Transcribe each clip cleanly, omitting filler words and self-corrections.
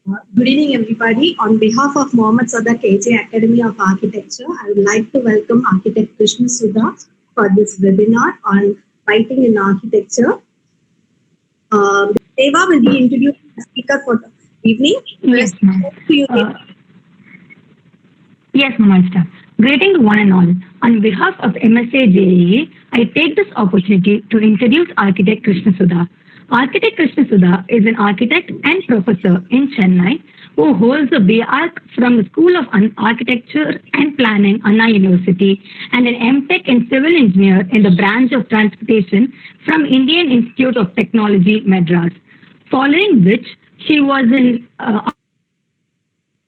Good evening, everybody. On behalf of Mohammed Sada KJ Academy of Architecture, I would like to welcome Architect Krishna Sudha for this webinar on writing in architecture. Deva will be introducing the speaker for the evening. Yes, ma'am. To you, Yes, Namaste. Greeting to one and all. On behalf of MSA JEE, I take this opportunity to introduce Architect Krishna Sudha. Architect Krishna Sudha is an architect and professor in Chennai who holds a B.Arch from the School of Architecture and Planning, Anna University, and an M.Tech in Civil Engineer in the branch of Transportation from Indian Institute of Technology, Madras. Following which, she was an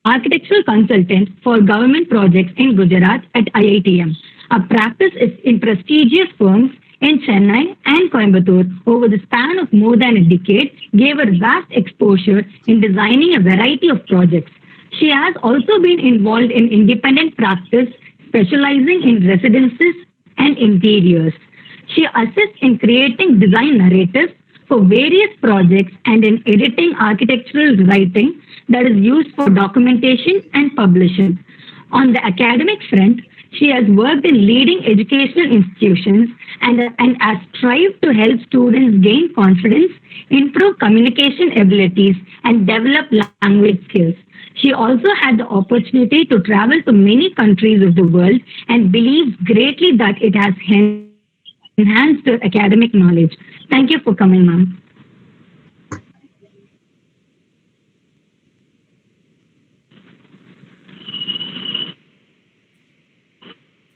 architectural consultant for government projects in Gujarat at IITM. Her practice is in prestigious firms in Chennai and Coimbatore over the span of more than a decade, gave her vast exposure in designing a variety of projects. She has also been involved in independent practice, specializing in residences and interiors. She assists in creating design narratives for various projects and in editing architectural writing that is used for documentation and publishing. On the academic front, she has worked in leading educational institutions and has strived to help students gain confidence, improve communication abilities, and develop language skills. She also had the opportunity to travel to many countries of the world and believes greatly that it has enhanced her academic knowledge. Thank you for coming, ma'am.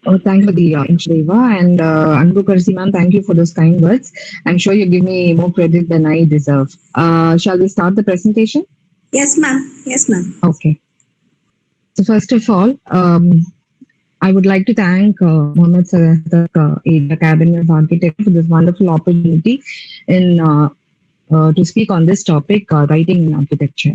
Oh, thank you for the intro, Eva. And Anbu Karsi, ma'am, thank you for those kind words. I'm sure you give me more credit than I deserve. Shall we start the presentation? Yes, ma'am. Yes, ma'am. Okay. So first of all, I would like to thank Mohammed Sadak Academy of Architecture for this wonderful opportunity in to speak on this topic, writing in architecture.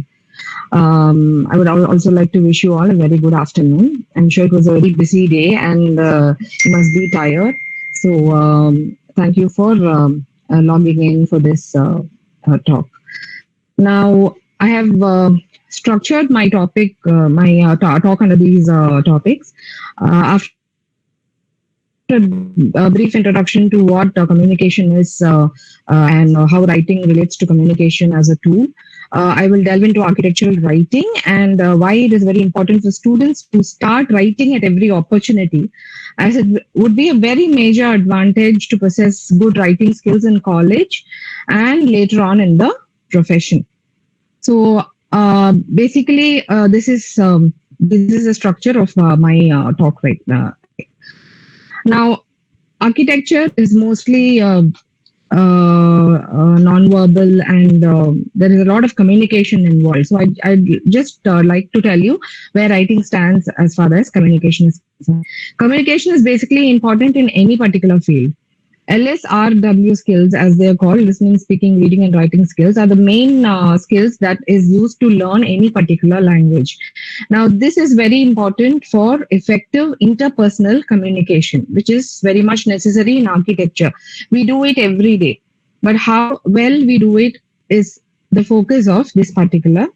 I would also like to wish you all a very good afternoon. I'm sure it was a very busy day and you must be tired. So thank you for logging in for this talk. Now, I have structured my topic, my talk under these topics. After a brief introduction to what communication is and how writing relates to communication as a tool, I will delve into architectural writing and why it is very important for students to start writing at every opportunity, as it would be a very major advantage to possess good writing skills in college and later on in the profession. So basically, this is a structure of my talk right now. Now, architecture is mostly non-verbal and there is a lot of communication involved. So I'd just like to tell you where writing stands as far as communication is concerned. Communication is basically important in any particular field. LSRW skills, as they are called, listening, speaking, reading, and writing skills, are the main skills that is used to learn any particular language. Now, this is very important for effective interpersonal communication, which is very much necessary in architecture. We do it every day, but how well we do it is the focus of this particular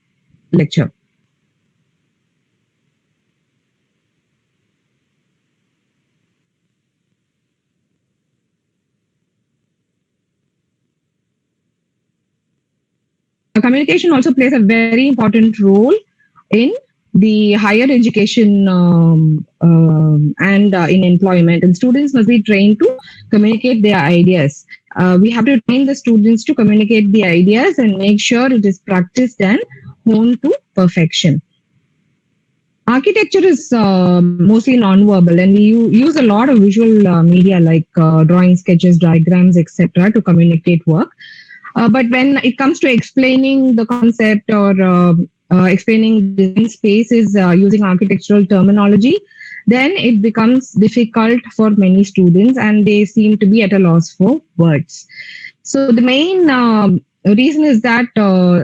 lecture. Communication also plays a very important role in the higher education and in employment. And students must be trained to communicate their ideas. We have to train the students to communicate the ideas and make sure it is practiced and honed to perfection. Architecture is mostly non-verbal, and we use a lot of visual media like drawing, sketches, diagrams, etc. to communicate work. But when it comes to explaining the concept or explaining design spaces using architectural terminology, then it becomes difficult for many students and they seem to be at a loss for words. So the main reason is that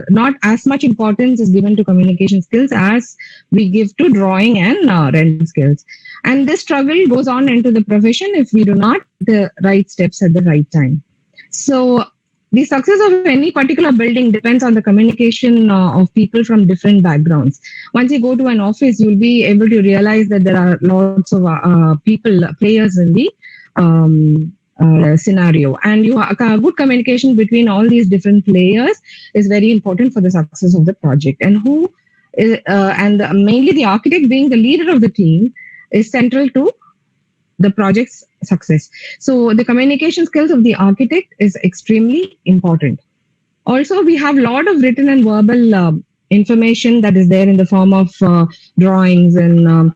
not as much importance is given to communication skills as we give to drawing and rendering skills. And this struggle goes on into the profession if we do not take the right steps at the right time. So the success of any particular building depends on the communication of people from different backgrounds. Once you go to an office, you'll be able to realize that there are lots of people, players in the scenario, and good communication between all these different players is very important for the success of the project. And mainly the architect, being the leader of the team, is central to the project's success. So the communication skills of the architect is extremely important. Also, we have a lot of written and verbal information that is there in the form of drawings and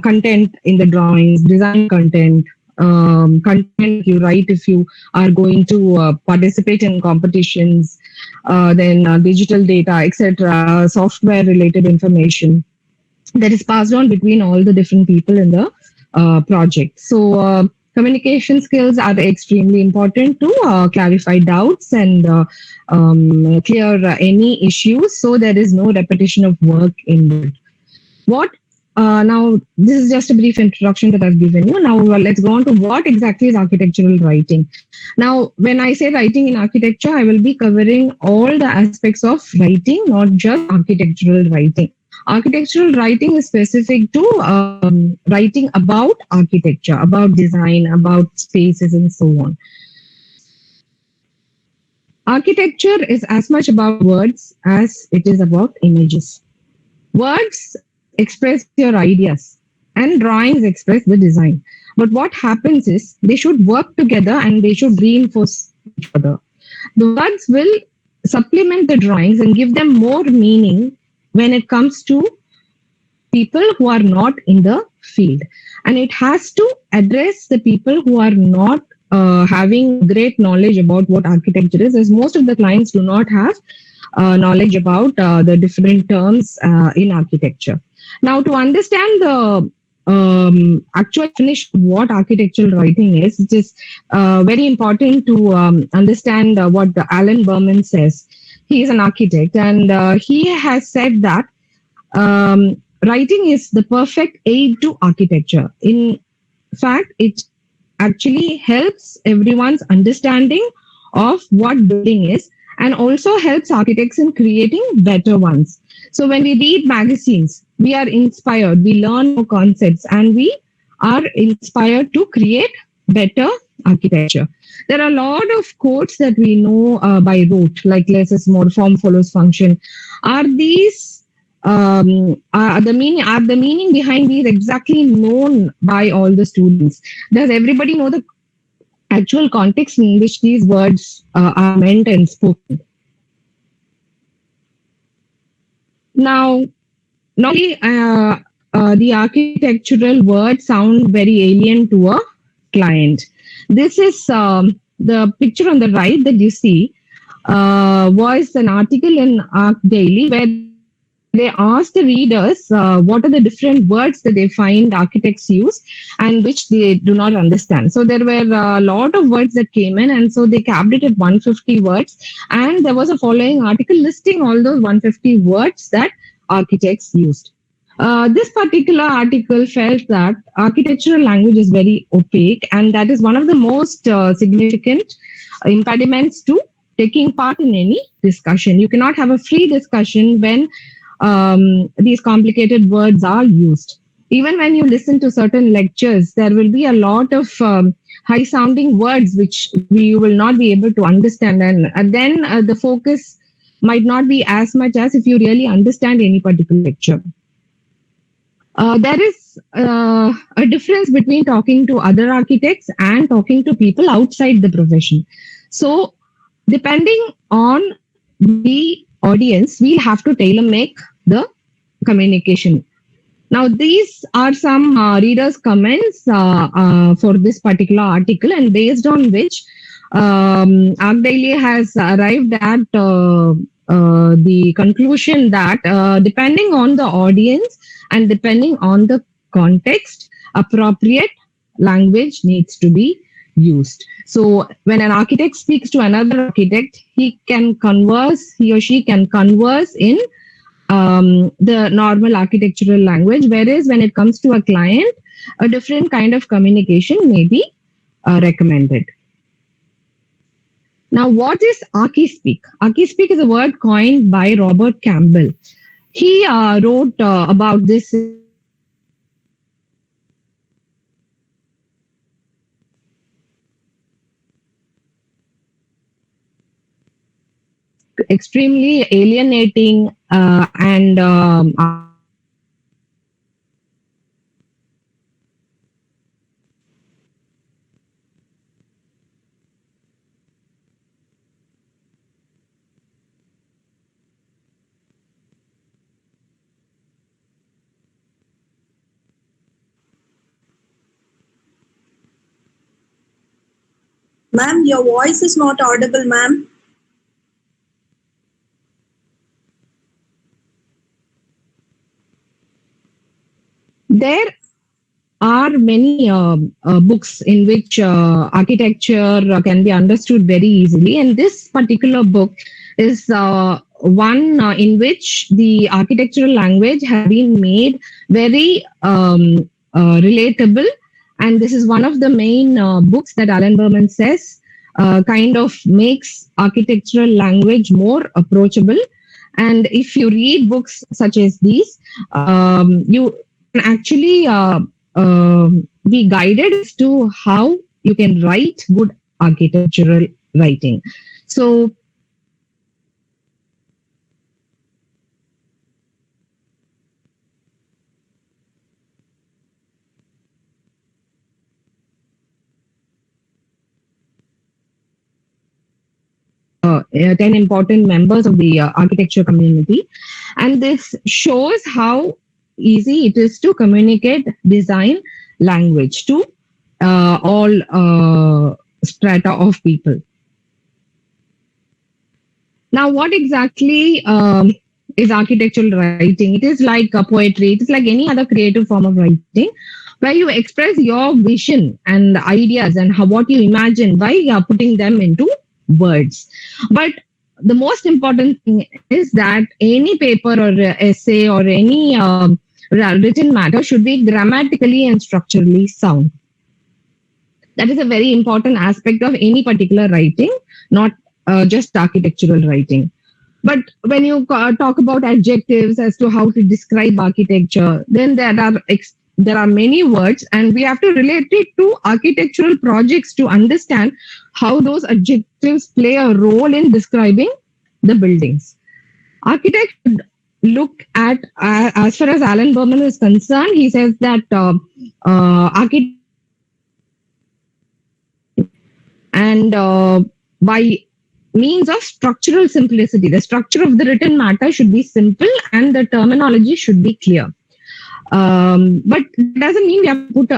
content in the drawings, design content, content you write if you are going to participate in competitions, then digital data, etc., software related information that is passed on between all the different people in the project. So communication skills are extremely important to clarify doubts and clear any issues, so there is no repetition of work involved. Now, this is just a brief introduction that I've given you. Now, let's go on to what exactly is architectural writing. Now, when I say writing in architecture, I will be covering all the aspects of writing, not just architectural writing. Architectural writing is specific to writing about architecture, about design, about spaces, and so on. Architecture is as much about words as it is about images. Words express your ideas and drawings express the design. But what happens is they should work together and they should reinforce each other. The words will supplement the drawings and give them more meaning when it comes to people who are not in the field. And it has to address the people who are not having great knowledge about what architecture is, as most of the clients do not have knowledge about the different terms in architecture. Now, to understand the actual definition of what architectural writing is, it is very important to understand what Alan Berman says. He is an architect, and he has said that writing is the perfect aid to architecture. In fact, it actually helps everyone's understanding of what building is and also helps architects in creating better ones. So when we read magazines, we are inspired, we learn more concepts, and we are inspired to create better architecture. There are a lot of quotes that we know by rote, like less is more, form follows function. Are these the meaning behind these exactly known by all the students? Does everybody know the actual context in which these words are meant and spoken? Now, normally the architectural words sound very alien to a client. This is the picture on the right that you see was an article in ArchDaily where they asked the readers what are the different words that they find architects use and which they do not understand. So there were a lot of words that came in, and so they capped it at 150 words. And there was a following article listing all those 150 words that architects used. This particular article felt that architectural language is very opaque, and that is one of the most significant impediments to taking part in any discussion. You cannot have a free discussion when these complicated words are used. Even when you listen to certain lectures, there will be a lot of high-sounding words which you will not be able to understand, and then the focus might not be as much as if you really understand any particular lecture. There is a difference between talking to other architects and talking to people outside the profession. So, depending on the audience, we have to tailor-make the communication. Now, these are some readers' comments for this particular article, and based on which ArchDaily has arrived at the conclusion that depending on the audience and depending on the context, appropriate language needs to be used. So when an architect speaks to another architect, he or she can converse in the normal architectural language, whereas when it comes to a client, a different kind of communication may be recommended. Now, what is Archispeak? Archispeak is a word coined by Robert Campbell. He wrote about this extremely alienating and Ma'am, your voice is not audible, ma'am. there are many books in which architecture can be understood very easily. And this particular book is one in which the architectural language has been made very relatable. And this is one of the main books that Alan Berman says kind of makes architectural language more approachable. And if you read books such as these, you can actually be guided as to how you can write good architectural writing. So uh, 10 important members of the architecture community. And this shows how easy it is to communicate design language to all strata of people. Now, what exactly is architectural writing? It is like poetry, it is like any other creative form of writing where you express your vision and ideas and how, what you imagine by putting them into words. But the most important thing is that any paper or essay or any written matter should be grammatically and structurally sound. That is a very important aspect of any particular writing, not just architectural writing. But when you talk about adjectives as to how to describe architecture, then there are many words, and we have to relate it to architectural projects to understand how those adjectives play a role in describing the buildings. Architects should look at, as far as Alan Berman is concerned, he says that architect and by means of structural simplicity, the structure of the written matter should be simple and the terminology should be clear. But it doesn't mean we have to put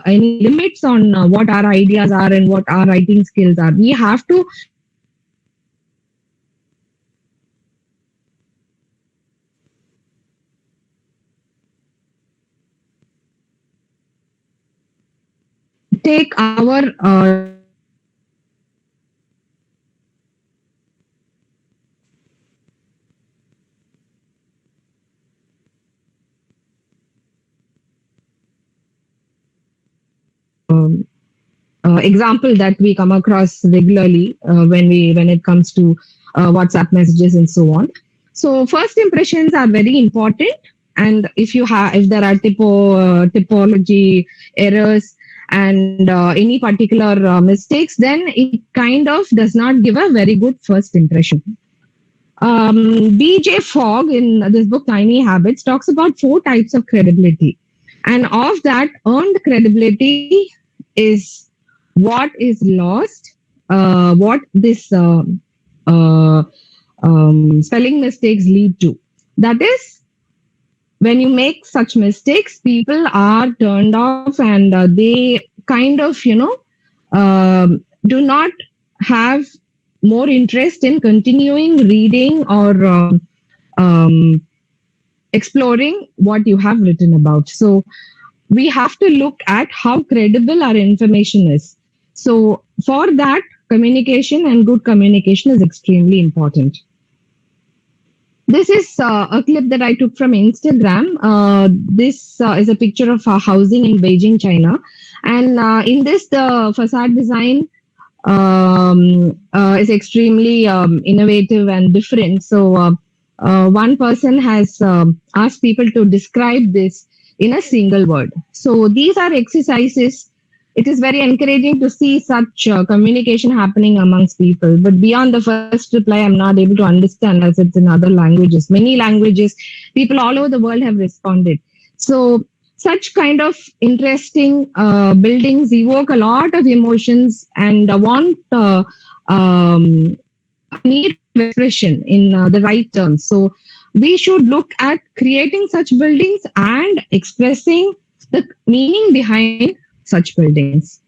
any limits on what our ideas are and what our writing skills are. We have to take our example that we come across regularly when it comes to WhatsApp messages and so on. So first impressions are very important, and if there are typology errors and any particular mistakes, then it kind of does not give a very good first impression. B.J. Fogg in this book Tiny Habits talks about 4 types of credibility, and of that, earned credibility is what is lost, what this spelling mistakes lead to. That is, when you make such mistakes, people are turned off and they kind of, do not have more interest in continuing reading or exploring what you have written about. So we have to look at how credible our information is. So for that, communication and good communication is extremely important. This is a clip that I took from Instagram. This is a picture of housing in Beijing, China. And in this, the facade design is extremely innovative and different. So one person has asked people to describe this in a single word. So these are exercises. It is very encouraging to see such communication happening amongst people. But beyond the first reply, I'm not able to understand as it's in other languages. Many languages, people all over the world have responded. So such kind of interesting buildings evoke a lot of emotions and want need expression in the right terms. So we should look at creating such buildings and expressing the meaning behind such buildings.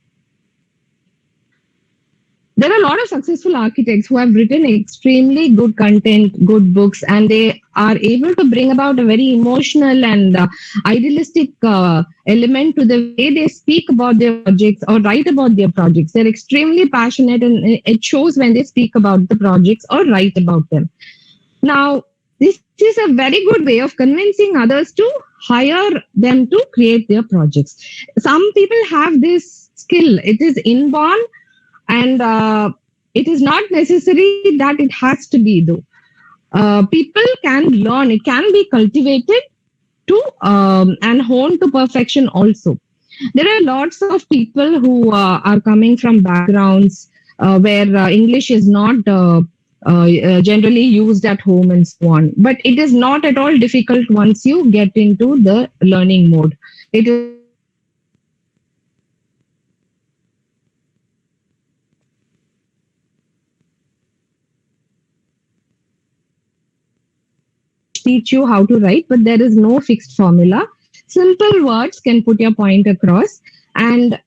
There are a lot of successful architects who have written extremely good content, good books, and they are able to bring about a very emotional and idealistic element to the way they speak about their projects or write about their projects. They're extremely passionate, and it shows when they speak about the projects or write about them. Now, this is a very good way of convincing others to hire them to create their projects. Some people have this skill, it is inborn, and it is not necessary that it has to be, though. People can learn, it can be cultivated to and honed to perfection also. There are lots of people who are coming from backgrounds where English is not generally used at home and so on. But it is not at all difficult once you get into the learning mode. It is teach you how to write, but there is no fixed formula. Simple words can put your point across, and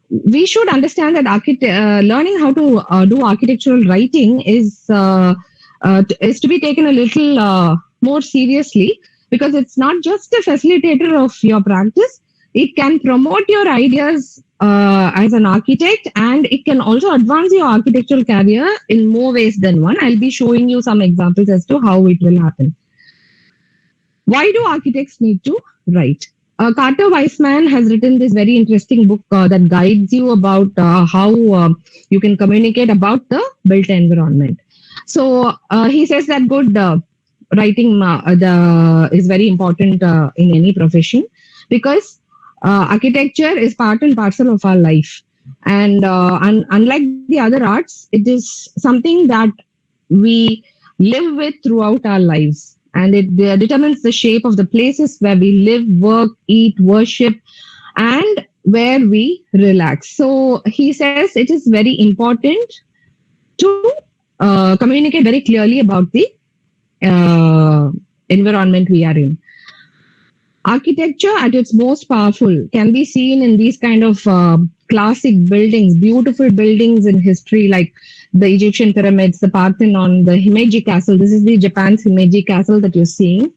we should understand that learning how to do architectural writing is to be taken a little more seriously, because it's not just a facilitator of your practice. It can promote your ideas as an architect, and it can also advance your architectural career in more ways than one. I'll be showing you some examples as to how it will happen. Why do architects need to write? Carter Weissman has written this very interesting book that guides you about how you can communicate about the built environment. So he says that good writing is very important in any profession, because architecture is part and parcel of our life. And unlike the other arts, it is something that we live with throughout our lives. And it determines the shape of the places where we live, work, eat, worship, and where we relax. So he says it is very important to communicate very clearly about the environment we are in. Architecture at its most powerful can be seen in these kind of classic buildings, beautiful buildings in history, like the Egyptian pyramids, the Parthenon, the Himeji Castle. This is the Japan's Himeji Castle that you're seeing.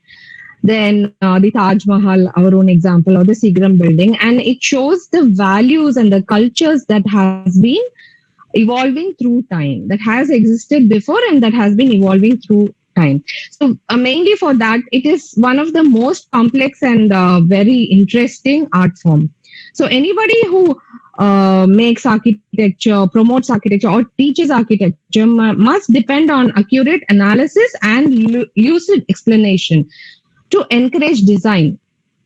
Then the Taj Mahal, our own example, or the Seagram building. And it shows the values and the cultures that has been evolving through time, that has existed before and that has been evolving through time. So mainly for that, it is one of the most complex and very interesting art form. So anybody who makes architecture, promotes architecture, or teaches architecture must depend on accurate analysis and lucid explanation to encourage design,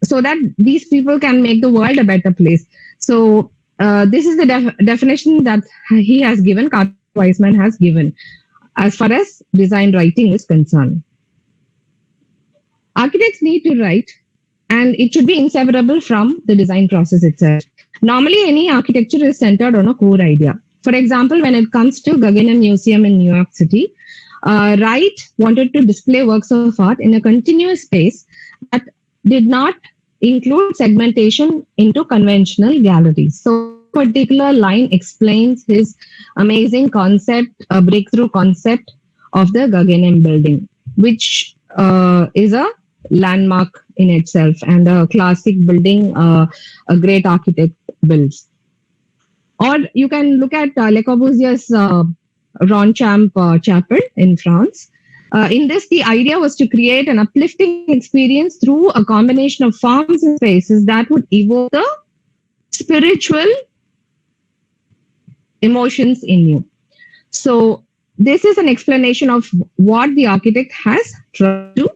so that these people can make the world a better place. So this is the definition that he has given, Carter Weissman has given, as far as design writing is concerned. Architects need to write, and it should be inseparable from the design process itself. Normally, any architecture is centered on a core idea. For example, when it comes to Guggenheim Museum in New York City, Wright wanted to display works of art in a continuous space that did not include segmentation into conventional galleries. So, a particular line explains his amazing concept, a breakthrough concept of the Guggenheim building, which is a landmark in itself and a classic building a great architect builds. Or you can look at Le Corbusier's Ronchamp Chapel in France. In this, the idea was to create an uplifting experience through a combination of forms and spaces that would evoke the spiritual emotions in you. So this is an explanation of what the architect has tried to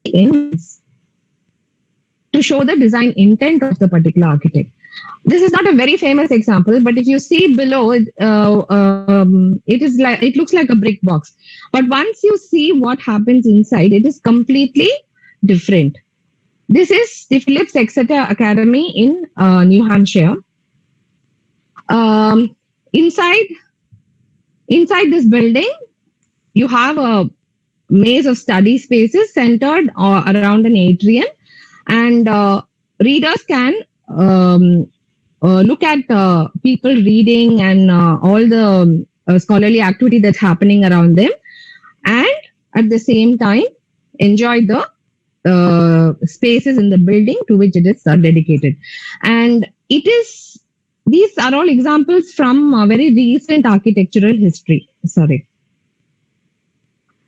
in to show the design intent of the particular architect. This is not a very famous example, but if you see below, it looks like a brick box. But once you see what happens inside, it is completely different. This is the Phillips Exeter Academy in New Hampshire. Inside this building, you have a maze of study spaces centered around an atrium, and readers can look at people reading and all the scholarly activity that's happening around them, and at the same time enjoy the spaces in the building to which it is dedicated. And these are all examples from very recent architectural history.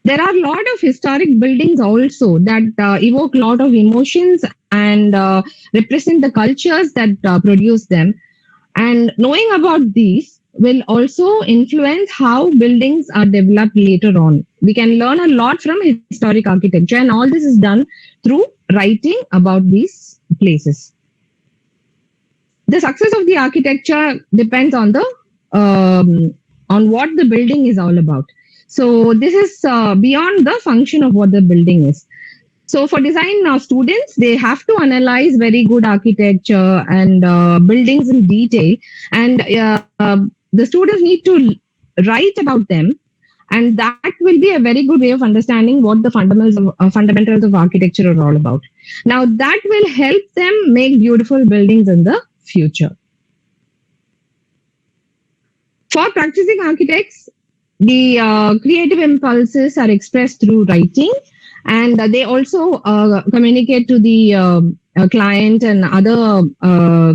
There are a lot of historic buildings also that evoke a lot of emotions and represent the cultures that produce them. And knowing about these will also influence how buildings are developed later on. We can learn a lot from historic architecture, and all this is done through writing about these places. The success of the architecture depends on what the building is all about. So this is beyond the function of what the building is. So for design students, they have to analyze very good architecture and buildings in detail, and the students need to write about them, and that will be a very good way of understanding what the fundamentals of architecture are all about. Now that will help them make beautiful buildings in the future. For practicing architects, the creative impulses are expressed through writing, and they also communicate to the client and other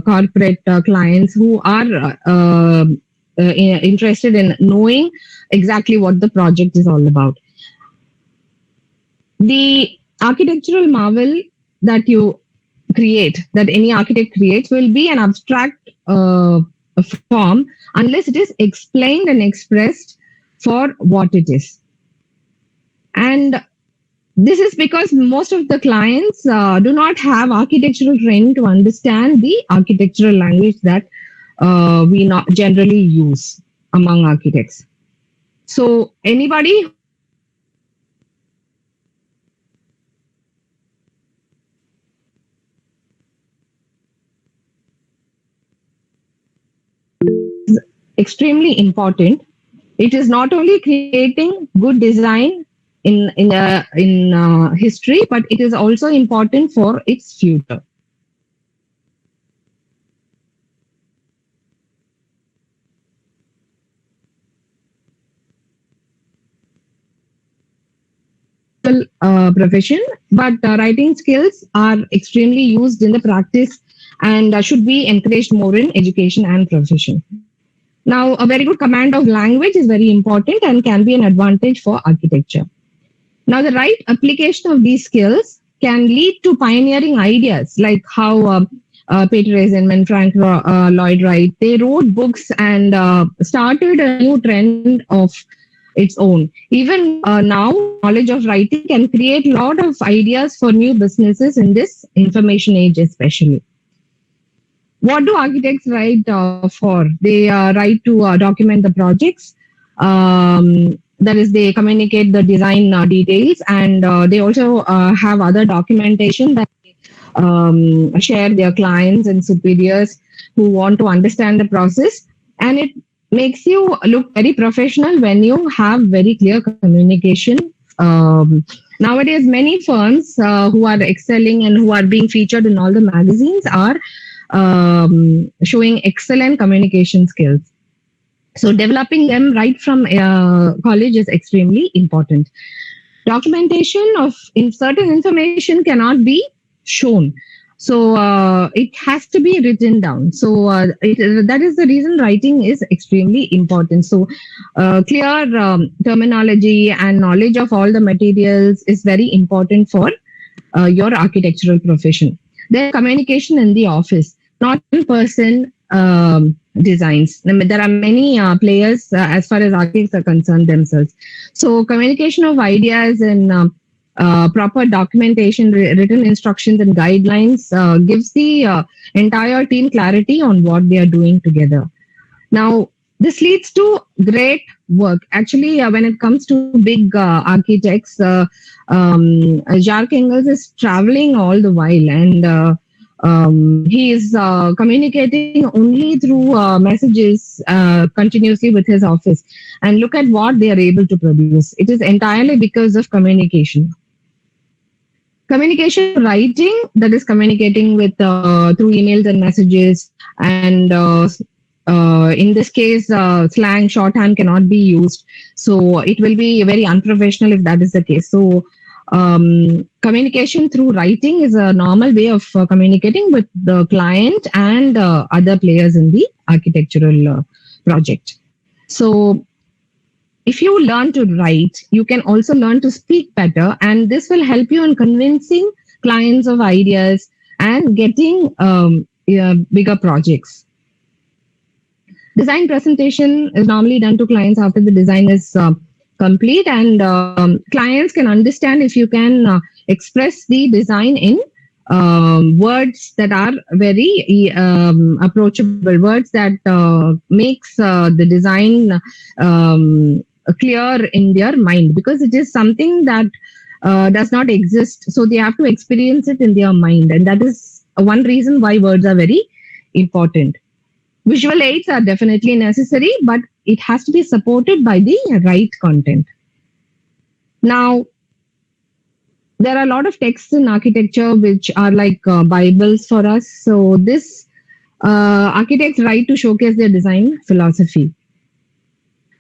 corporate clients who are interested in knowing exactly what the project is all about. The architectural marvel that you create, that any architect creates, will be an abstract form unless it is explained and expressed for what it is. And this is because most of the clients do not have architectural training to understand the architectural language that we not generally use among architects. So anybody is extremely important. It is not only creating good design in history, but it is also important for its future. Profession, but writing skills are extremely used in the practice and should be encouraged more in education and profession. Now, a very good command of language is very important and can be an advantage for architecture. Now, the right application of these skills can lead to pioneering ideas, like how Peter Eisenman, Frank Lloyd Wright, they wrote books and started a new trend of its own. Even now, knowledge of writing can create a lot of ideas for new businesses in this information age, especially. What do architects write for? They write to document the projects. That is, they communicate the design details, and they also have other documentation that share their clients and superiors who want to understand the process. And it makes you look very professional when you have very clear communication. Nowadays, many firms who are excelling and who are being featured in all the magazines are showing excellent communication skills. So developing them right from college is extremely important. Documentation of certain information cannot be shown. So it has to be written down. So that is the reason writing is extremely important. So clear terminology and knowledge of all the materials is very important for your architectural profession. Then communication in the office, not in person designs. There are many players as far as architects are concerned themselves. So communication of ideas and proper documentation, written instructions and guidelines gives the entire team clarity on what they are doing together. Now, this leads to great work. Actually, when it comes to big architects, Jacques Engels is traveling all the while, and he is communicating only through messages continuously with his office. And look at what they are able to produce. It is entirely because of communication. Communication writing, that is communicating with through emails and messages, and in this case, slang, shorthand cannot be used. So it will be very unprofessional if that is the case. So communication through writing is a normal way of communicating with the client and other players in the architectural project. So if you learn to write, you can also learn to speak better, and this will help you in convincing clients of ideas and getting bigger projects. Design presentation is normally done to clients after the design is complete, and clients can understand if you can express the design in words that are very approachable, words that makes the design clear in their mind, because it is something that does not exist. So they have to experience it in their mind, and that is one reason why words are very important. Visual aids are definitely necessary, but it has to be supported by the right content. Now, there are a lot of texts in architecture which are like Bibles for us. So this architects write to showcase their design philosophy.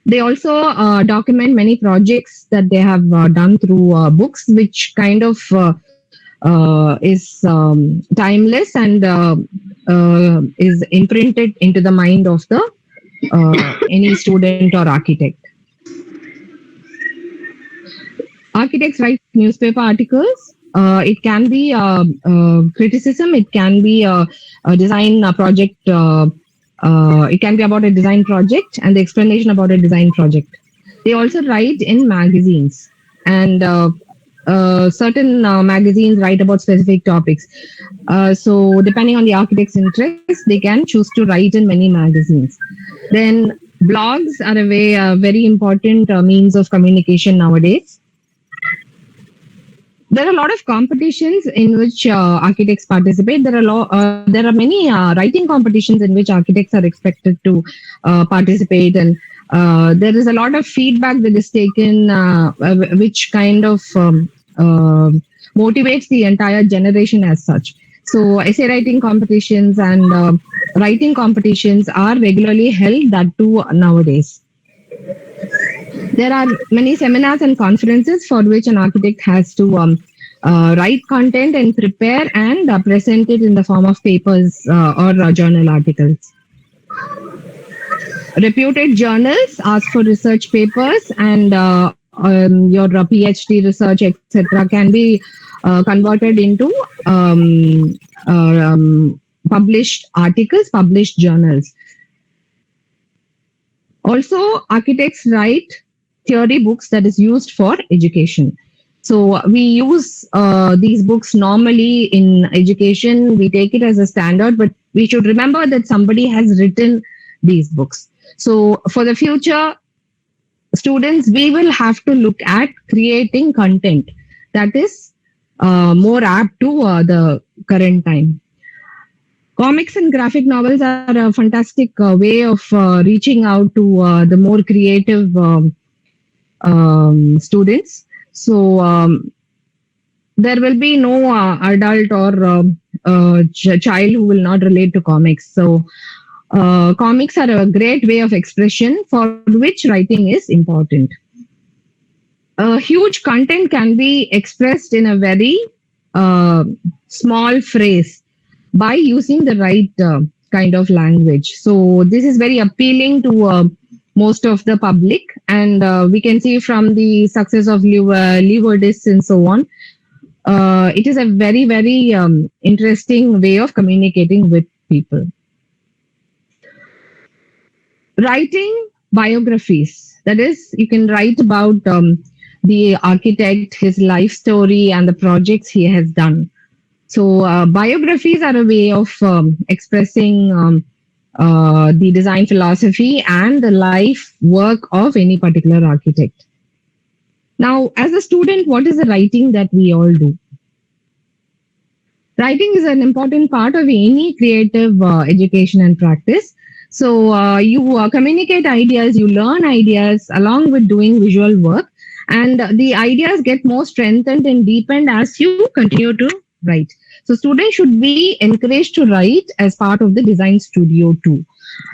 They also document many projects that they have done through books, which kind of is timeless and is imprinted into the mind of the any student or architect. Architects write newspaper articles. It can be criticism. It can be a design project. It can be about a design project and the explanation about a design project. They also write in magazines, and certain magazines write about specific topics. So depending on the architect's interest, they can choose to write in many magazines. Then blogs are a very important means of communication nowadays. There are a lot of competitions in which architects participate. There are many writing competitions in which architects are expected to participate, and there is a lot of feedback that is taken, which kind of motivates the entire generation as such. So essay writing competitions and writing competitions are regularly held, that too nowadays. There are many seminars and conferences for which an architect has to write content and prepare and present it in the form of papers or journal articles. Reputed journals ask for research papers, and your PhD research, etc., can be converted into published articles, published journals. Also, architects write theory books that is used for education. So we use these books normally in education. We take it as a standard, but we should remember that somebody has written these books. So for the future students, we will have to look at creating content that is more apt to the current time. Comics and graphic novels are a fantastic way of reaching out to the more creative students. So there will be no adult or child who will not relate to comics. So comics are a great way of expression for which writing is important. A huge content can be expressed in a very small phrase by using the right kind of language. So this is very appealing to most of the public, and we can see from the success of Leeuwardis and so on. It is a very, very interesting way of communicating with people. Writing biographies. That is, you can write about the architect, his life story, and the projects he has done. So, biographies are a way of expressing the design philosophy and the life work of any particular architect. Now, as a student, what is the writing that we all do? Writing is an important part of any creative education and practice. So you communicate ideas, you learn ideas along with doing visual work, and the ideas get more strengthened and deepened as you continue to write. So students should be encouraged to write as part of the design studio too.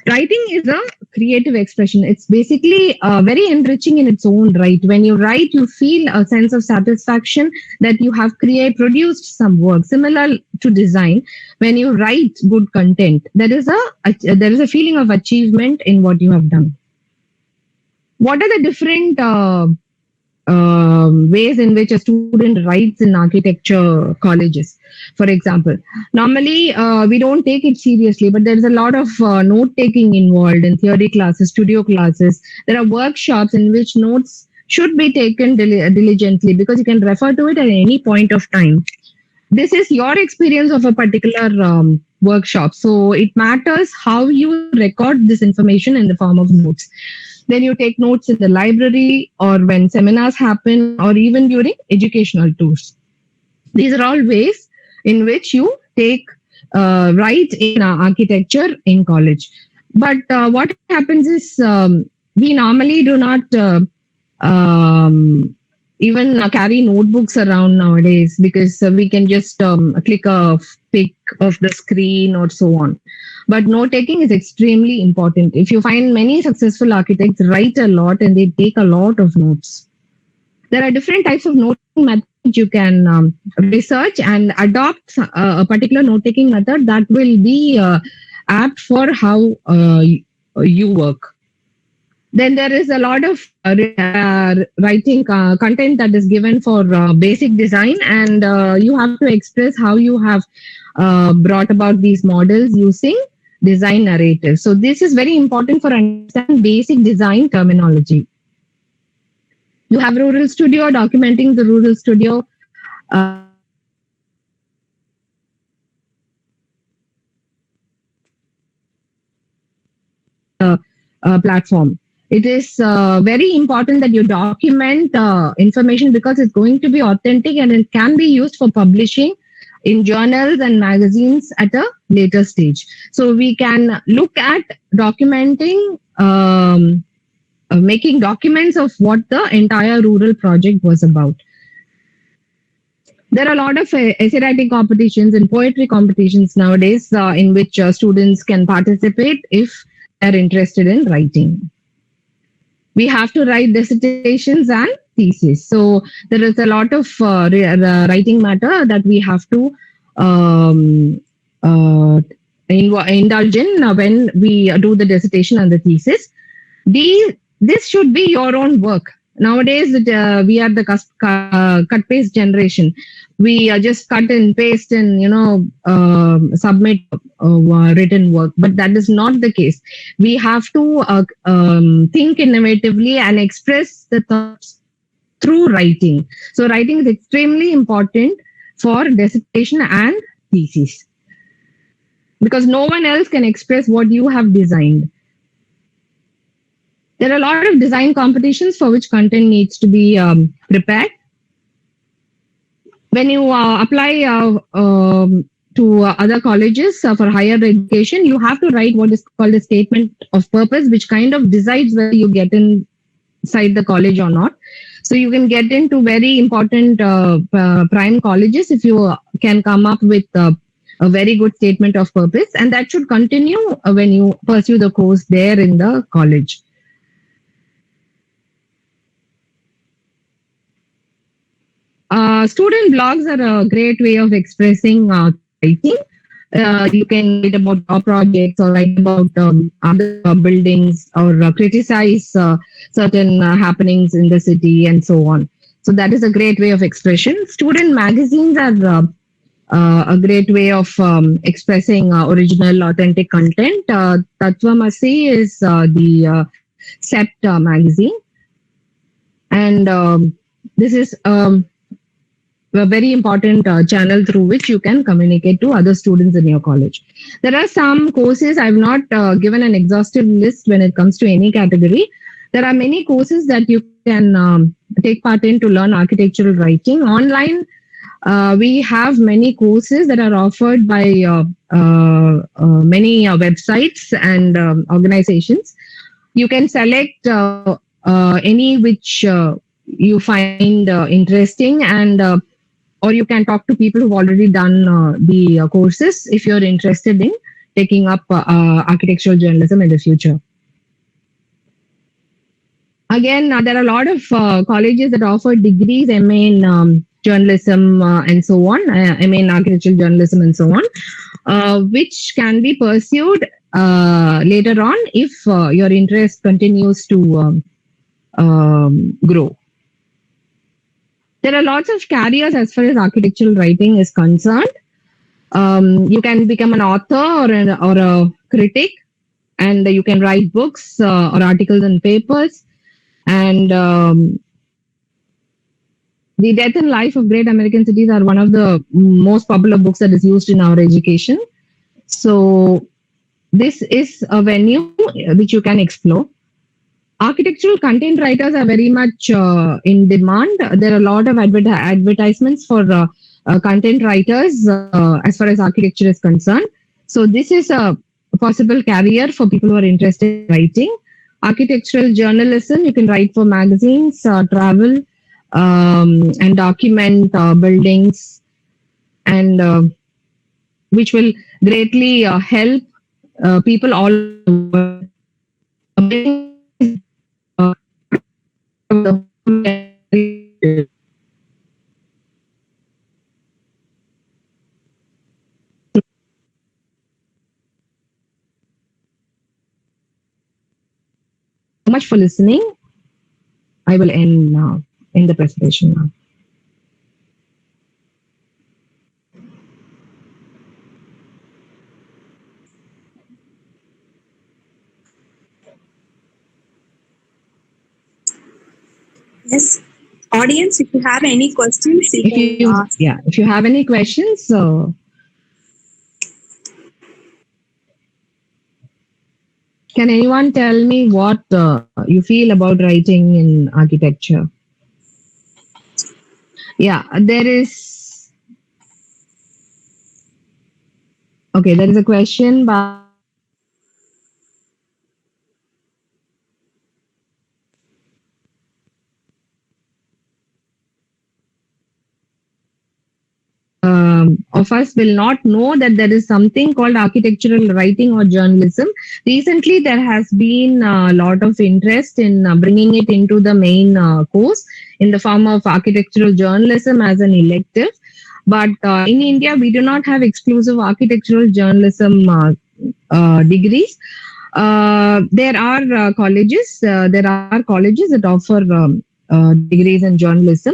Writing is a creative expression. It's basically very enriching in its own right. When you write, you feel a sense of satisfaction that you have produced some work. Similar to design, when you write good content, there is a feeling of achievement in what you have done. What are the different ways in which a student writes in architecture colleges? For example, normally we don't take it seriously, but there is a lot of note taking involved in theory classes, studio classes. There are workshops in which notes should be taken diligently because you can refer to it at any point of time. This is your experience of a particular workshop. So it matters how you record this information in the form of notes. Then you take notes in the library or when seminars happen or even during educational tours. These are all ways in which you write in architecture in college. But what happens is we normally do not even carry notebooks around nowadays because we can just click a pic of the screen or so on. But note taking is extremely important. If you find many successful architects write a lot and they take a lot of notes. There are different types of noting methods you can research and adopt a particular note taking method that will be apt for how you work. Then there is a lot of writing content that is given for basic design, and you have to express how you have brought about these models using design narratives. So this is very important for understanding basic design terminology. You have Rural Studio, documenting the Rural Studio. Platform. It is very important that you document information because it's going to be authentic and it can be used for publishing in journals and magazines at a later stage. So we can look at documenting, making documents of what the entire rural project was about. There are a lot of essay writing competitions and poetry competitions nowadays in which students can participate if they're interested in writing. We have to write dissertations and thesis. So there is a lot of writing matter that we have to indulge in when we do the dissertation and the thesis. This should be your own work. Nowadays, we are the cut-paste generation. We just cut and paste and, submit written work. But that is not the case. We have to think innovatively and express the thoughts through writing. So writing is extremely important for dissertation and thesis. Because no one else can express what you have designed. There are a lot of design competitions for which content needs to be prepared. When you apply to other colleges for higher education, you have to write what is called a statement of purpose, which kind of decides whether you get inside the college or not. So you can get into very important prime colleges if you can come up with a very good statement of purpose, and that should continue when you pursue the course there in the college. Student blogs are a great way of expressing writing. You can write about our projects or write about other buildings or criticize certain happenings in the city and so on. So that is a great way of expression. Student magazines are a great way of expressing original, authentic content. Tatvamasi is the SEPT magazine, and this is a very important channel through which you can communicate to other students in your college. There are some courses, I've not given an exhaustive list when it comes to any category. There are many courses that you can take part in to learn architectural writing. Online, we have many courses that are offered by many websites and organizations. You can select any which you find interesting, and or you can talk to people who've already done the courses if you're interested in taking up architectural journalism in the future. Again, there are a lot of colleges that offer degrees, MA in journalism and so on, MA in architectural journalism and so on, which can be pursued later on if your interest continues to grow. There are lots of careers as far as architectural writing is concerned. You can become an author or a critic, and you can write books or articles and papers. And The Death and Life of Great American Cities are one of the most popular books that is used in our education. So this is a venue which you can explore. Architectural content writers are very much in demand. There are a lot of advertisements for content writers as far as architecture is concerned. So this is a possible career for people who are interested in writing. Architectural journalism, you can write for magazines, travel, and document buildings, and which will greatly help people all over. Much for listening. I will end now in the presentation now. Yes. Audience, if you have any questions, you can ask. Yeah, if you have any questions, can anyone tell me what you feel about writing in architecture? Yeah, there is. Okay, there is a question by. Of us will not know that there is something called architectural writing or journalism. Recently, there has been a lot of interest in bringing it into the main course in the form of architectural journalism as an elective. But in India, we do not have exclusive architectural journalism degrees. There are colleges. There are colleges that offer degrees in journalism,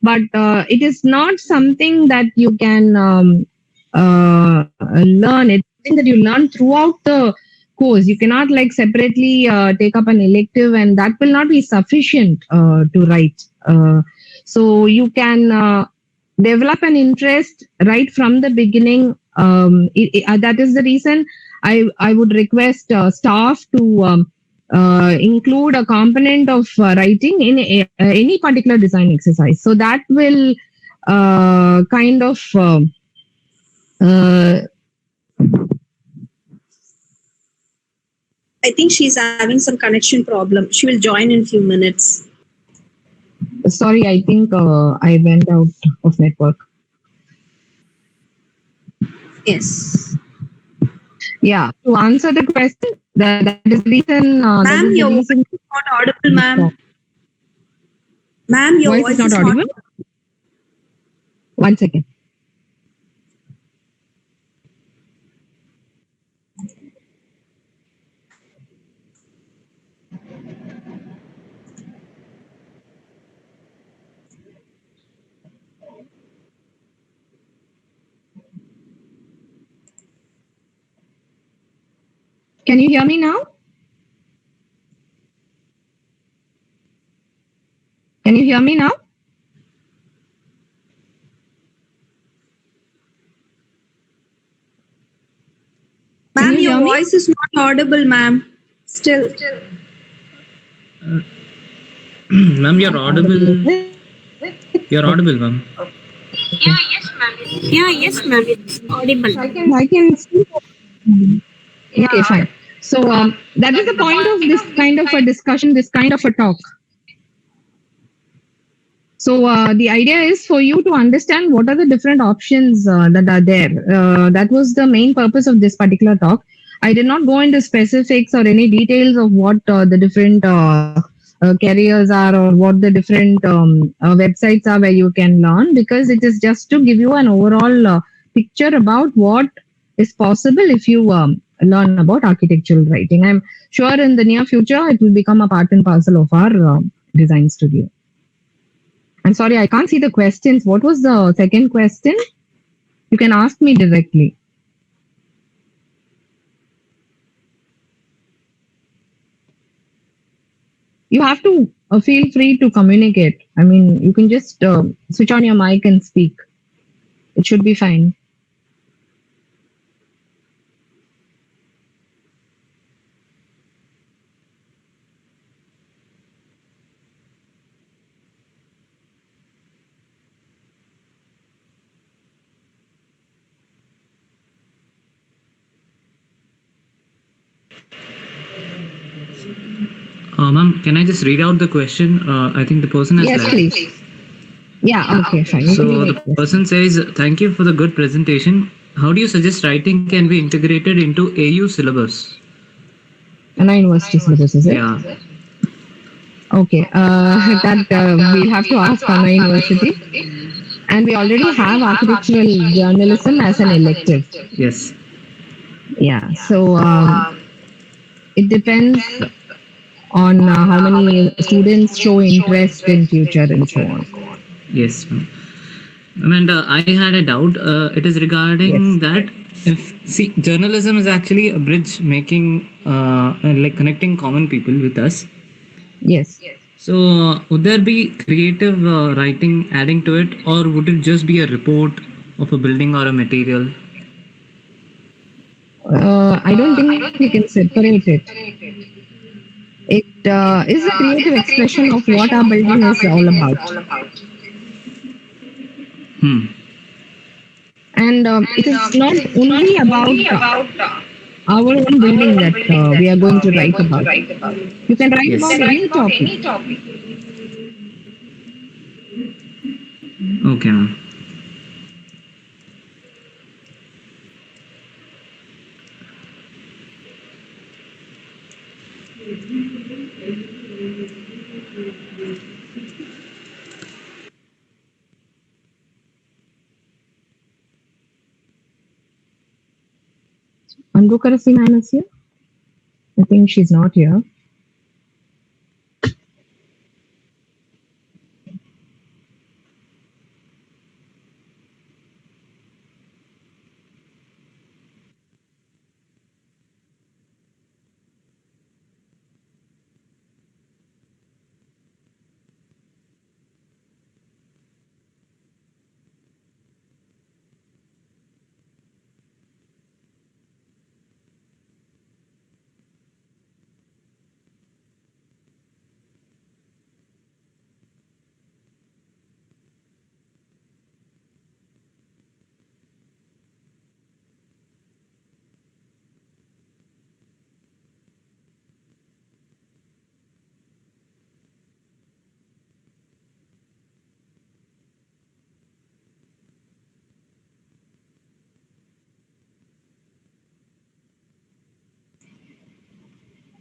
but it is not something that you can learn. It's something that you learn throughout the course. You cannot like separately take up an elective, and that will not be sufficient to write. So you can develop an interest right from the beginning. That is the reason I would request staff to include a component of writing in any particular design exercise. So that will kind of I think she's having some connection problem. She will join in a few minutes. sorry, I think I went out of network. Yes. Yeah, to answer the question, that is the reason. Ma'am, your voice is not audible, ma'am. Ma'am, your voice is not audible. One second. Can you hear me now? Can you hear me now? Can Ma'am, you your hear me? voice is not audible, ma'am. Still. Ma'am, you're audible. You're audible, ma'am. Yeah, yes, ma'am. It's audible. I can see. Okay, fine. So that is the point of this kind of a discussion, this kind of a talk. So the idea is for you to understand what are the different options that are there. That was the main purpose of this particular talk. I did not go into specifics or any details of what the different careers are or what the different websites are where you can learn, because it is just to give you an overall picture about what is possible if you learn about architectural writing. I'm sure in the near future it will become a part and parcel of our design studio. I'm sorry, I can't see the questions. What was the second question? You can ask me directly. You have to feel free to communicate. I mean, you can just switch on your mic and speak. It should be fine. Ma'am, can I just read out the question? I think the person has Yes, left. please. Yeah, okay, fine. You can So read the it. person says, "Thank you for the good presentation. How do you suggest writing can be integrated into AU syllabus?" Anna University syllabus, is it? Yeah. Okay, that we'll have to ask Anna University. And we already have architectural journalism as an elective. Yes. Yeah, so it depends on how many students show interest in future and so on. Yes, ma'am. And I had a doubt. It is regarding Yes. that if see, journalism is actually a bridge making, like connecting common people with us. Yes. So, would there be creative writing adding to it, or would it just be a report of a building or a material? I don't think we can separate it. It is a creative expression of what our building is all about. Hmm. And it is not only about our own building that we are going to write about. You can write Yes. about any topic. Okay, ma'am. Anbu Karasimhan is here? I think she's not here.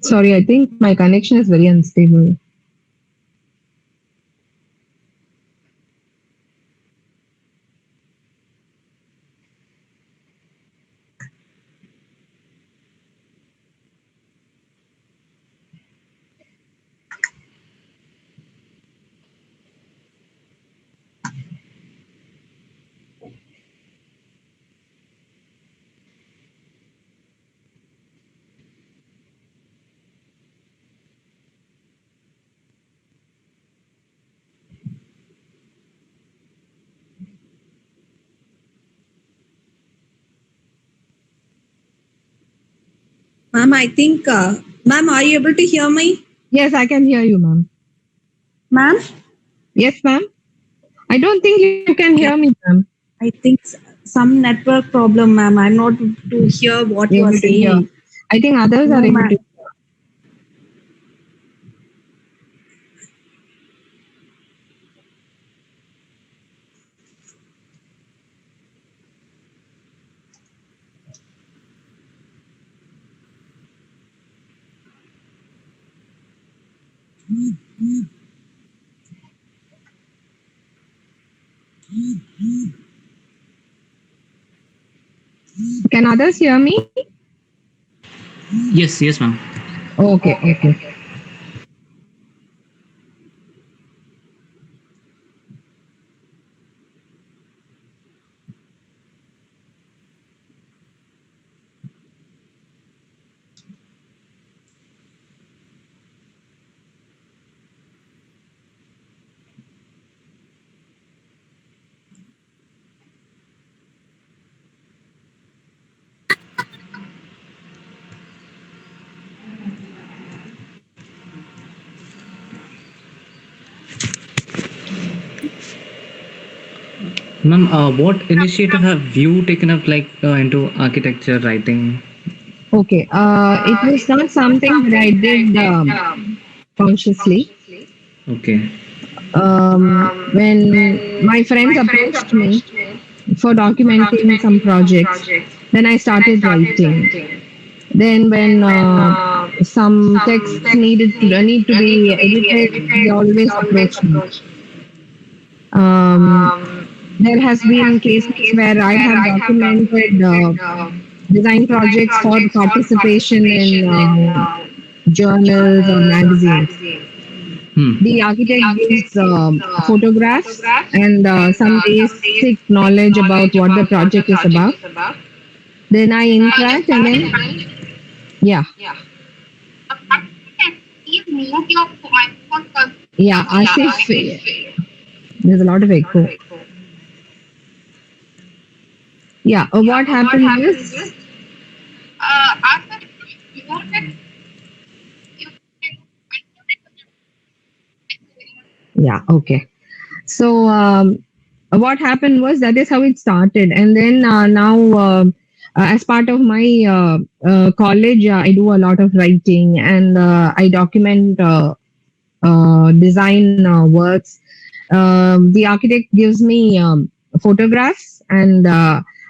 Sorry, I think my connection is very unstable. Ma'am, I think, ma'am, are you able to hear me? Yes, I can hear you, ma'am. Ma'am? Yes, ma'am. I don't think you can hear me, ma'am. I think some network problem, ma'am. I'm not to hear what you are Able to hear. saying. I think others No, are able ma'am. to. Can others hear me? Yes, yes, ma'am. Okay, okay. Ma'am, what initiative have you taken up like into architecture writing? Okay. It was not something that I did consciously. Okay. When my friends approached me for documenting some projects, then I started writing. Then when some texts need to be edited, they always approach me. There has been cases where I have documented design projects for participation in journals or magazines. Hmm. The architect gives photographs and some basic knowledge about what the project is about. Then I interact and then, yeah. Yeah, Asif, there's a lot of echo. Yeah, what happened is, yeah, okay. So what happened was that is how it started, and then now as part of my college, I do a lot of writing and I document design works. The architect gives me photographs and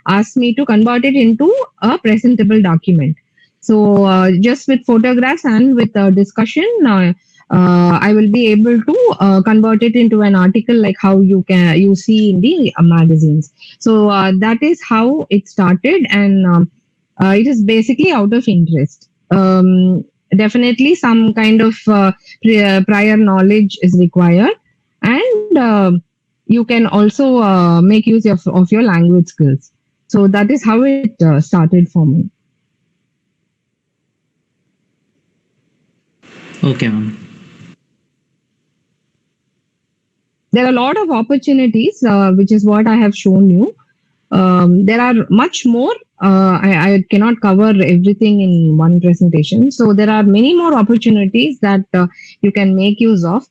asks me to convert it into a presentable document. So just with photographs and with discussion, I will be able to convert it into an article like how you see in the magazines. So that is how it started, and it is basically out of interest. Definitely, some kind of prior knowledge is required, and you can also make use of your language skills. So that is how it started for me. Okay, ma'am. There are a lot of opportunities, which is what I have shown you. There are much more. I cannot cover everything in one presentation. So there are many more opportunities that you can make use of.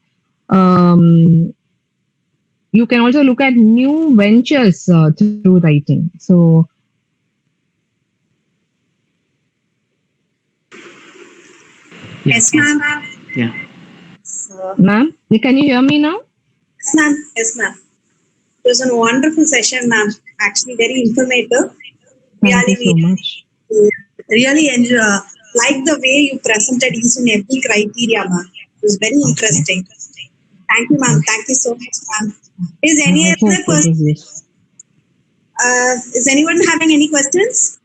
You can also look at new ventures through writing. So, Yes, ma'am. Yeah. ma'am, can you hear me now? Yes, ma'am. Yes, ma'am. It was a wonderful session, ma'am. Actually, very informative. Thank you so much. Really like the way you presented each and every criteria, ma'am. It was very interesting. Thank you, ma'am. Thank you so much, ma'am. Is any I other hope it question? was useful. Is anyone having any questions?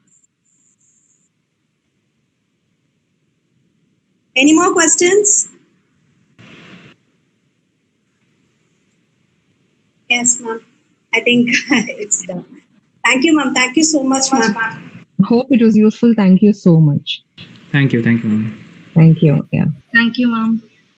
Any more questions? Yes, ma'am. I think it's done. Thank you, ma'am. Thank you so much, ma'am. Hope it was useful. Thank you so much. Thank you, ma'am. Thank you. Yeah. Thank you, ma'am.